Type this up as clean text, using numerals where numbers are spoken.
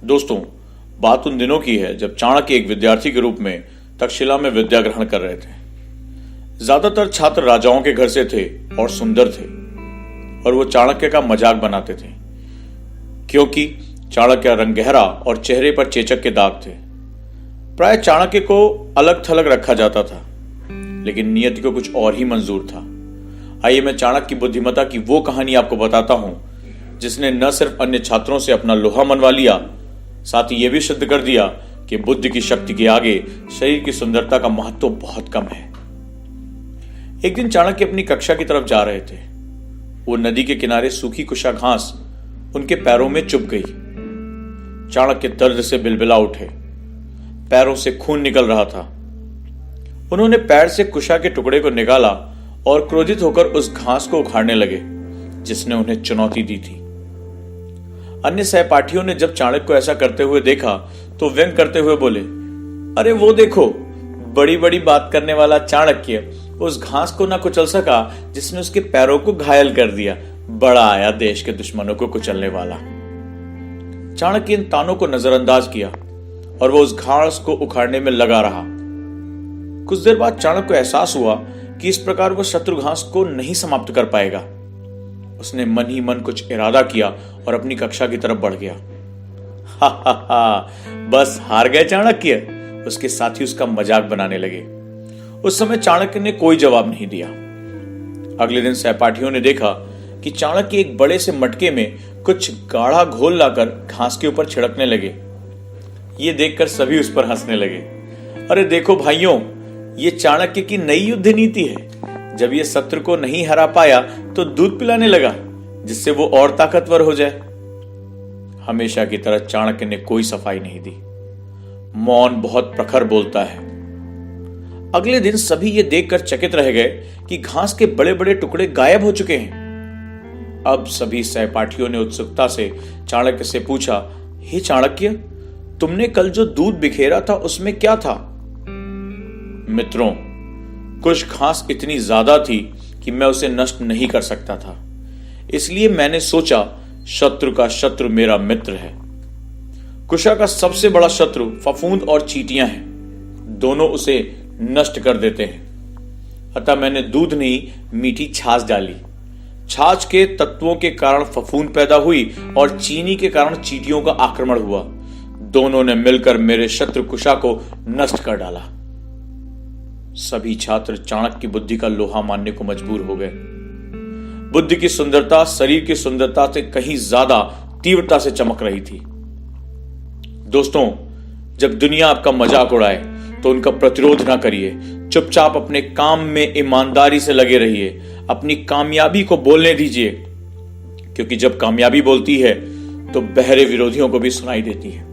दोस्तों, बात उन दिनों की है जब चाणक्य एक विद्यार्थी के रूप में तक्षशिला में विद्या ग्रहण कर रहे थे। ज्यादातर छात्र राजाओं के घर से थे और सुंदर थे और वो चाणक्य का मजाक बनाते थे क्योंकि चाणक्य का रंग गहरा और चेहरे पर चेचक के दाग थे। प्राय चाणक्य को अलग थलग रखा जाता था, लेकिन नियति को कुछ और ही मंजूर था। आइए मैं चाणक्य की बुद्धिमत्ता की वो कहानी आपको बताता हूं जिसने न सिर्फ अन्य छात्रों से अपना लोहा मनवा लिया, साथ ही यह भी सिद्ध कर दिया कि बुद्धि की शक्ति के आगे शरीर की सुंदरता का महत्व बहुत कम है। एक दिन चाणक्य अपनी कक्षा की तरफ जा रहे थे। वो नदी के किनारे सूखी कुशा घास उनके पैरों में चुभ गई। चाणक्य दर्द से बिलबिला उठे, पैरों से खून निकल रहा था। उन्होंने पैर से कुशा के टुकड़े को निकाला और क्रोधित होकर उस घास को उखाड़ने लगे जिसने उन्हें चुनौती दी थी। अन्य सहपाठियों ने जब चाणक्य को ऐसा करते हुए देखा तो व्यंग करते हुए बोले, अरे वो देखो, बड़ी बड़ी बात करने वाला चाणक्य उस घास को ना कुचल सका जिसने उसके पैरों को घायल कर दिया। बड़ा आया देश के दुश्मनों को कुचलने वाला। चाणक्य इन तानों को नजरअंदाज किया और वो उस घास को उखाड़ने में लगा रहा। कुछ देर बाद चाणक्य को एहसास हुआ कि इस प्रकार वह शत्रु घास को नहीं समाप्त कर पाएगा। उसने मन ही मन कुछ इरादा किया और अपनी कक्षा की तरफ बढ़ गया। हा हा हा, बस हार गए चाणक्य, उसके साथी उसका मजाक बनाने लगे। उस समय चाणक्य ने कोई जवाब नहीं दिया। अगले दिन सहपाठियों ने देखा कि चाणक्य एक बड़े से मटके में कुछ गाढ़ा घोल लाकर घास के ऊपर छिड़कने लगे। ये देखकर सभी उस पर हंसने लगे। अरे देखो भाइयों, ये चाणक्य की नई युद्ध नीति है। जब ये शत्रु को नहीं हरा पाया तो दूध पिलाने लगा जिससे वो और ताकतवर हो जाए। हमेशा की तरह चाणक्य ने कोई सफाई नहीं दी। मौन बहुत प्रखर बोलता है। अगले दिन सभी ये देखकर चकित रह गए कि घास के बड़े बड़े टुकड़े गायब हो चुके हैं। अब सभी सहपाठियों ने उत्सुकता से चाणक्य से पूछा, हे चाणक्य, तुमने कल जो दूध बिखेरा था उसमें क्या था? मित्रों, कुछ घास इतनी ज्यादा थी कि मैं उसे नष्ट नहीं कर सकता था, इसलिए मैंने सोचा शत्रु का शत्रु मेरा मित्र है। कुशा का सबसे बड़ा शत्रु फफूंद और चींटियां हैं, दोनों उसे नष्ट कर देते हैं। अतः मैंने दूध नहीं, मीठी छाछ डाली। छाछ के तत्वों के कारण फफूंद पैदा हुई और चीनी के कारण चींटियों का आक्रमण हुआ। दोनों ने मिलकर मेरे शत्रु कुशा को नष्ट कर डाला। सभी छात्र चाणक्य की बुद्धि का लोहा मानने को मजबूर हो गए। बुद्धि की सुंदरता शरीर की सुंदरता से कहीं ज्यादा तीव्रता से चमक रही थी। दोस्तों, जब दुनिया आपका मजाक उड़ाए तो उनका प्रतिरोध ना करिए। चुपचाप अपने काम में ईमानदारी से लगे रहिए। अपनी कामयाबी को बोलने दीजिए, क्योंकि जब कामयाबी बोलती है तो बहरे विरोधियों को भी सुनाई देती है।